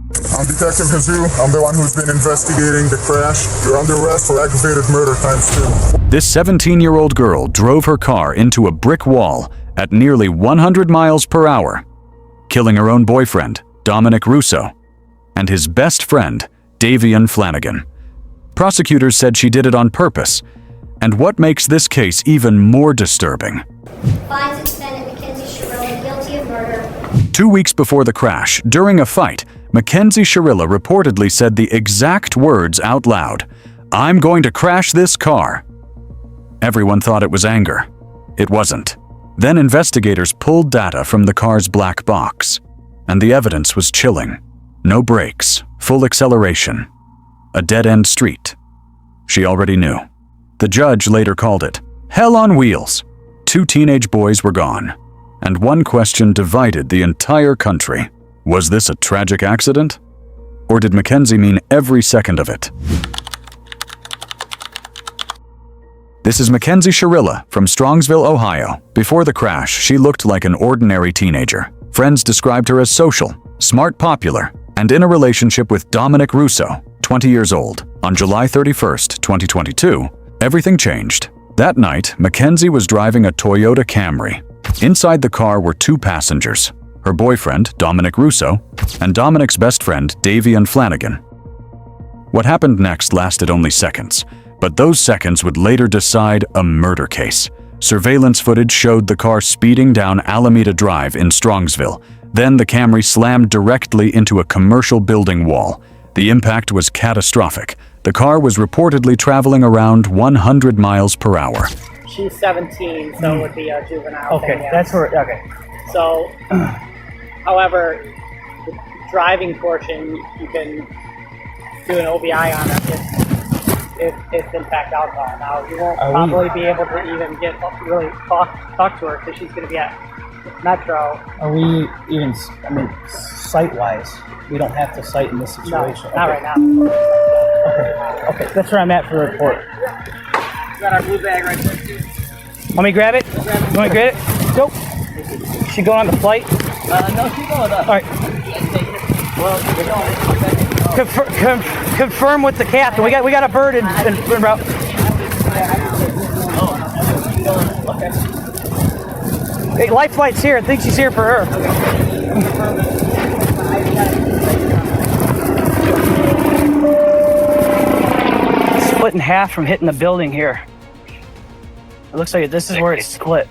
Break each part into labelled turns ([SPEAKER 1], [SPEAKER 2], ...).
[SPEAKER 1] I'm Detective Jesus. I'm the one who's been investigating the crash. You're under arrest for aggravated murder ×2.
[SPEAKER 2] This 17-year-old girl drove her car into a brick wall at nearly 100 miles per hour, killing her own boyfriend, Dominic Russo, and his best friend, Davian Flanagan. Prosecutors said she did it on purpose. And what makes this case even more disturbing?
[SPEAKER 3] Finds defendant Mackenzie Shirilla guilty of murder.
[SPEAKER 2] 2 weeks before the crash, during a fight, Mackenzie Shirilla reportedly said the exact words out loud, "I'm going to crash this car." Everyone thought it was anger. It wasn't. Then investigators pulled data from the car's black box, and the evidence was chilling. No brakes, full acceleration, a dead-end street. She already knew. The judge later called it hell on wheels. 2 teenage boys were gone, and one question divided the entire country. Was this a tragic accident? Or did Mackenzie mean every second of it? This is Mackenzie Shirilla from Strongsville, Ohio. Before the crash, she looked like an ordinary teenager. Friends described her as social, smart, popular, and in a relationship with Dominic Russo, 20 years old. On July 31st, 2022, everything changed. That night, Mackenzie was driving a Toyota Camry. Inside the car were 2 passengers, her boyfriend, Dominic Russo, and Dominic's best friend, Davian Flanagan. What happened next lasted only seconds, but those seconds would later decide a murder case. Surveillance footage showed the car speeding down Alameda Drive in Strongsville. Then the Camry slammed directly into a commercial building wall. The impact was catastrophic. The car was reportedly traveling around 100 miles per hour.
[SPEAKER 4] She's 17, so it would be a juvenile
[SPEAKER 5] Okay,
[SPEAKER 4] thing, yeah.
[SPEAKER 5] that's where, okay.
[SPEAKER 4] So, however, the driving portion, you can do an OBI on it if it's in fact alcohol. Now, you won't probably be able to even get really talk to her because she's going to be at Metro.
[SPEAKER 5] Are we even, I mean, sight-wise, we don't have to sight in this situation?
[SPEAKER 4] No, not right now.
[SPEAKER 5] Okay, that's where I'm at for the report.
[SPEAKER 4] Got our blue bag right there, too.
[SPEAKER 5] Want me to grab it? You want me to grab it? Go. Is she going on the flight?
[SPEAKER 4] No, she's going up.
[SPEAKER 5] All right. Confirm with the captain. We got a bird in route. Hey, life flight's here. I think she's here for her. Split in half from hitting the building here. It looks like this is where it's split.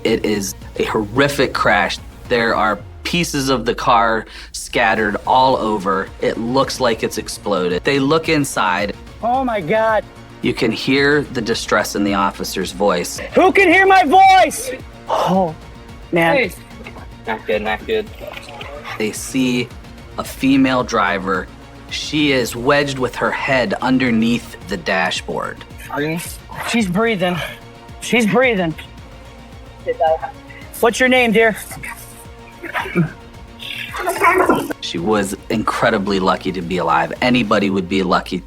[SPEAKER 6] It is a horrific crash. There are pieces of the car scattered all over. It looks like it's exploded. They look inside.
[SPEAKER 5] Oh my God.
[SPEAKER 6] You can hear the distress in the officer's voice.
[SPEAKER 5] Who can hear my voice? Oh, man.
[SPEAKER 4] Hey. Not good, not good.
[SPEAKER 6] They see a female driver. She is wedged with her head underneath the dashboard.
[SPEAKER 5] She's breathing. She's breathing. What's your name, dear?
[SPEAKER 6] She was incredibly lucky to be alive. Anybody would be lucky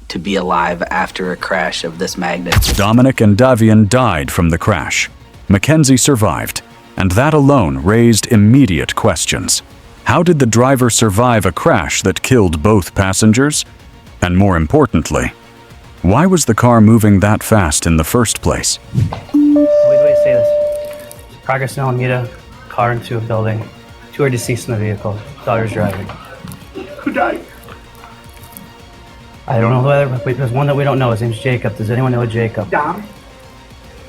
[SPEAKER 6] to be alive after a crash of this magnitude.
[SPEAKER 2] Dominic and Davian died from the crash. Mackenzie survived, and that alone raised immediate questions. How did the driver survive a crash that killed both passengers? And more importantly, why was the car moving that fast in the first place?
[SPEAKER 5] Wait to say this. Progress in Alameda, car into a building. 2 are deceased in the vehicle. Daughter's driving.
[SPEAKER 1] Who died?
[SPEAKER 5] I don't know who other, but there's one that we don't know. His name's Jacob. Does anyone know a Jacob?
[SPEAKER 1] Dom?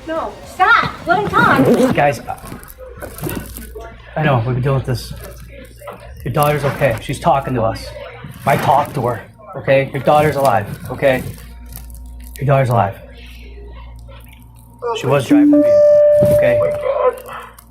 [SPEAKER 3] No, stop. Let him talk.
[SPEAKER 5] Guys, I know, we've been dealing with this. Your daughter's okay. She's talking to us. I talked to her, okay? Your daughter's alive, okay? Your daughter's alive. She was driving the vehicle, okay?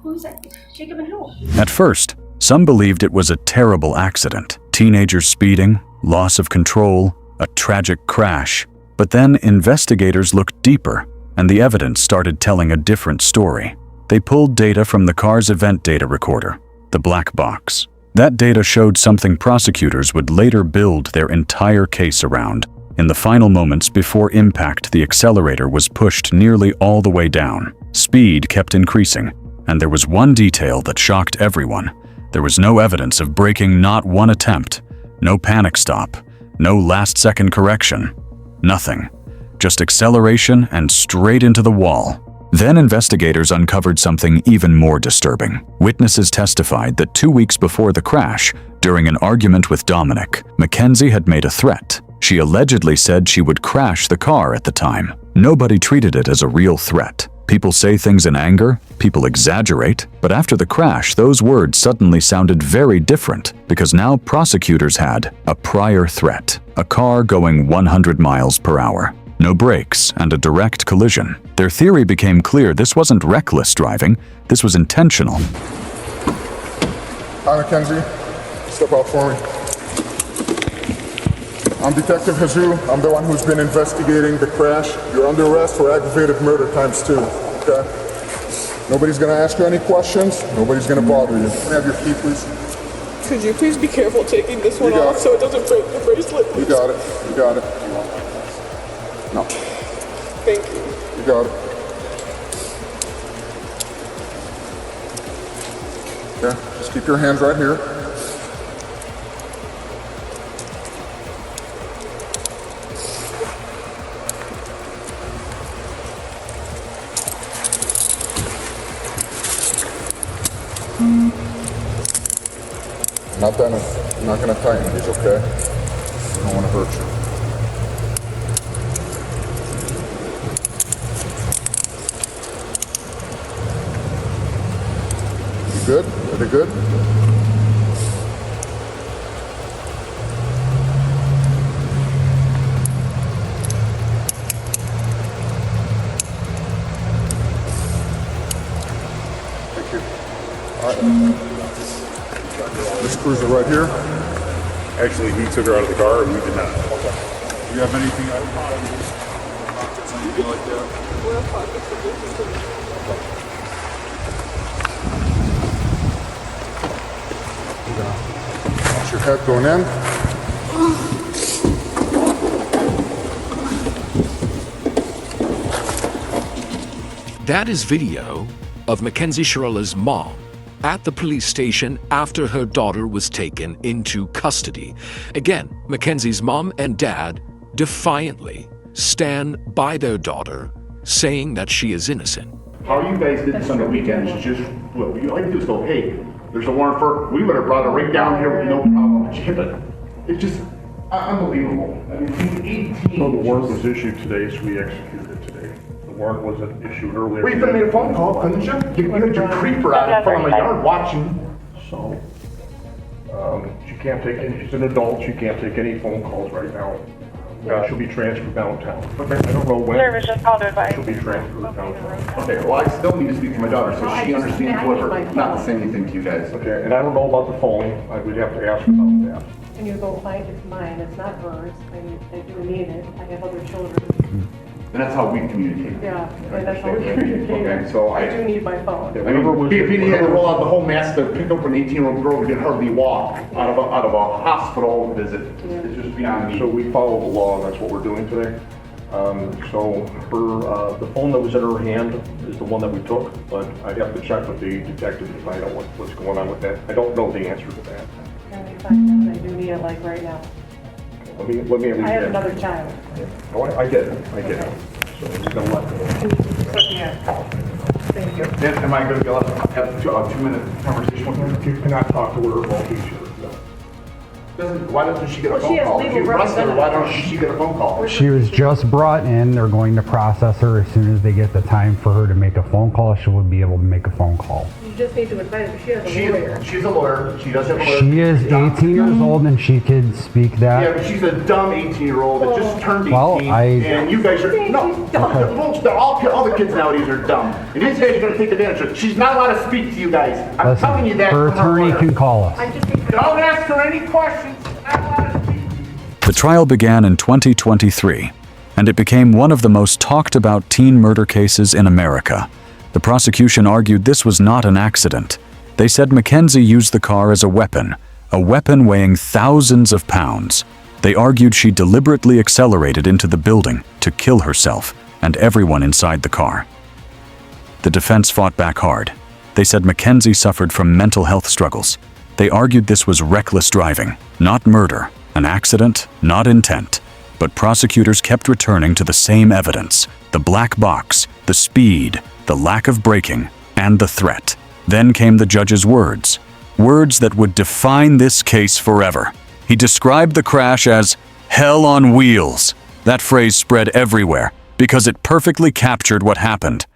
[SPEAKER 3] Who's that? Jacob and who?
[SPEAKER 2] At first, some believed it was a terrible accident. Teenagers speeding, loss of control, a tragic crash. But then investigators looked deeper, and the evidence started telling a different story. They pulled data from the car's event data recorder, the black box. That data showed something prosecutors would later build their entire case around. In the final moments before impact, the accelerator was pushed nearly all the way down. Speed kept increasing, and there was one detail that shocked everyone. There was no evidence of braking, not one attempt, no panic stop, no last-second correction, nothing. Just acceleration and straight into the wall. Then investigators uncovered something even more disturbing. Witnesses testified that 2 weeks before the crash, during an argument with Dominic, Mackenzie had made a threat. She allegedly said she would crash the car at the time. Nobody treated it as a real threat. People say things in anger, people exaggerate, but after the crash, those words suddenly sounded very different because now prosecutors had a prior threat, a car going 100 miles per hour. No brakes and a direct collision. Their theory became clear. This wasn't reckless driving, this was intentional.
[SPEAKER 1] Hi, Mackenzie. Step out for me. I'm Detective Jesus. I'm the one who's been investigating the crash. You're under arrest for aggravated murder ×2, okay? Nobody's gonna ask you any questions. Nobody's gonna bother you. Can I have your key, please?
[SPEAKER 7] Could you please be careful taking this one
[SPEAKER 1] got
[SPEAKER 7] off
[SPEAKER 1] it.
[SPEAKER 7] so it doesn't break the bracelet?
[SPEAKER 1] You got it. You got it. No.
[SPEAKER 7] Thank you.
[SPEAKER 1] You got it. Okay, just keep your hands right here. I'm not gonna tighten these, okay? I don't wanna hurt you. You good? Are they good? Thank you. All right. This cruiser right here.
[SPEAKER 8] Actually, he took her out of the car and we did not.
[SPEAKER 1] Okay. Do you have anything out of pockets? Anything like that? Watch your head going in.
[SPEAKER 9] That is video of Mackenzie Shirilla's mom at the police station after her daughter was taken into custody. Again, Mackenzie's mom and dad defiantly stand by their daughter, saying that she is innocent.
[SPEAKER 8] How you guys did this on the weekend is just, what you like to do is go, hey, there's a warrant for, we would have brought her right down here with no problem, but you hit it. It's just unbelievable. I mean, she's 18.
[SPEAKER 10] So the warrant was issued today, so we executed it today. The warrant wasn't issued earlier.
[SPEAKER 8] Well, you could have made a phone call, couldn't you? You had your creeper out in front of my yard watching.
[SPEAKER 10] So, she can't take any, she's an adult, she can't take any phone calls right now. She'll be transferred downtown. I don't know when.
[SPEAKER 7] Service just called to advise.
[SPEAKER 10] She'll be transferred downtown.
[SPEAKER 8] Okay, well, I still need to speak to my daughter, so she understands whatever, not to say anything to you guys.
[SPEAKER 10] Okay, and I don't know about the phone, I would have to ask about that.
[SPEAKER 11] And you go find it's mine, it's not hers, I do need it, I have other children.
[SPEAKER 8] And that's how we communicate.
[SPEAKER 11] Yeah, and that's how we communicate.
[SPEAKER 8] Okay, so
[SPEAKER 11] I do need my phone.
[SPEAKER 8] I mean, if he had to roll out the whole mess to pick up an 18-year-old girl who can hardly walk out of a hospital visit, it's just beyond me.
[SPEAKER 10] So we follow the law, and that's what we're doing today. So her, the phone that was in her hand is the one that we took, but I'd have to check with the detective to find out what's going on with that. I don't know the answer to that.
[SPEAKER 11] Can we find out? I do need it like right now.
[SPEAKER 10] Let me at least
[SPEAKER 11] I have
[SPEAKER 10] get-
[SPEAKER 11] another child.
[SPEAKER 10] Oh, I get it. So we're gonna let them.
[SPEAKER 11] Thank you.
[SPEAKER 8] Am I going to be allowed to have a 2-minute conversation with her?
[SPEAKER 10] You cannot talk to her about these here.
[SPEAKER 8] Why doesn't she get a
[SPEAKER 11] Well,
[SPEAKER 8] phone
[SPEAKER 11] she has
[SPEAKER 8] call?
[SPEAKER 11] legal
[SPEAKER 8] If you arrest her, why
[SPEAKER 11] representative.
[SPEAKER 8] don't she get a phone call?
[SPEAKER 12] She was just brought in. They're going to process her. As soon as they get the time for her to make a phone call, she will be able to make a phone call.
[SPEAKER 11] You just need to advise her, she has a lawyer.
[SPEAKER 8] She's a lawyer. She does have a lawyer.
[SPEAKER 12] She is 18 years old and she could speak
[SPEAKER 8] Yeah,
[SPEAKER 12] that.
[SPEAKER 8] but she's a dumb 18-year-old that just turned 18.
[SPEAKER 12] Well,
[SPEAKER 8] And you guys are, no, all the kids nowadays are dumb. And these guys are going to take advantage of her. She's not allowed to speak to you guys. I'm telling you that.
[SPEAKER 12] Her
[SPEAKER 8] from
[SPEAKER 12] attorney
[SPEAKER 8] lawyer.
[SPEAKER 12] can call us.
[SPEAKER 11] I just need to.
[SPEAKER 8] Don't ask her any questions. She's not allowed to speak.
[SPEAKER 2] The trial began in 2023, and it became one of the most talked about teen murder cases in America. The prosecution argued this was not an accident. They said Mackenzie used the car as a weapon weighing thousands of pounds. They argued she deliberately accelerated into the building to kill herself and everyone inside the car. The defense fought back hard. They said Mackenzie suffered from mental health struggles. They argued this was reckless driving, not murder, an accident, not intent. But prosecutors kept returning to the same evidence: the black box, the speed, the lack of braking, and the threat. Then came the judge's words. Words that would define this case forever. He described the crash as hell on wheels. That phrase spread everywhere because it perfectly captured what happened.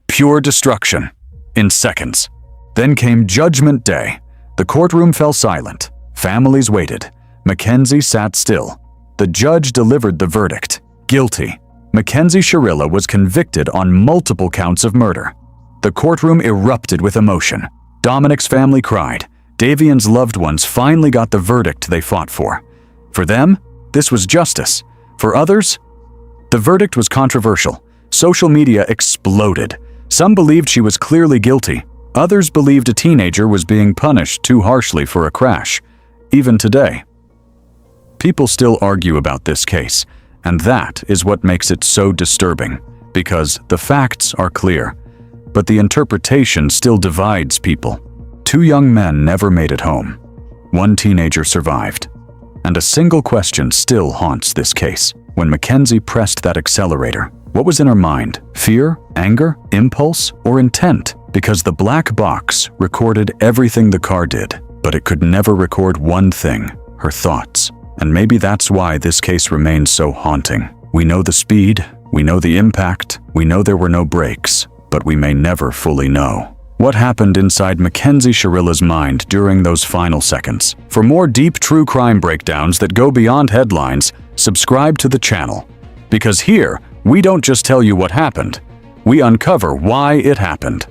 [SPEAKER 2] Pure destruction. In seconds. Then came Judgment Day. The courtroom fell silent. Families waited. Mackenzie sat still. The judge delivered the verdict. Guilty. Mackenzie Shirilla was convicted on multiple counts of murder. The courtroom erupted with emotion. Dominic's family cried. Davian's loved ones finally got the verdict they fought for. For them, this was justice. For others, the verdict was controversial. Social media exploded. Some believed she was clearly guilty. Others believed a teenager was being punished too harshly for a crash. Even today, people still argue about this case, and that is what makes it so disturbing, because the facts are clear, but the interpretation still divides people. 2 young men never made it home. 1 teenager survived. And a single question still haunts this case. When Mackenzie pressed that accelerator, what was in her mind? Fear, anger, impulse, or intent? Because the black box recorded everything the car did, but it could never record one thing: her thoughts. And maybe that's why this case remains so haunting. We know the speed, we know the impact, we know there were no brakes, but we may never fully know what happened inside Mackenzie Shirilla's mind during those final seconds. For more deep true crime breakdowns that go beyond headlines, subscribe to the channel. Because here, we don't just tell you what happened, we uncover why it happened.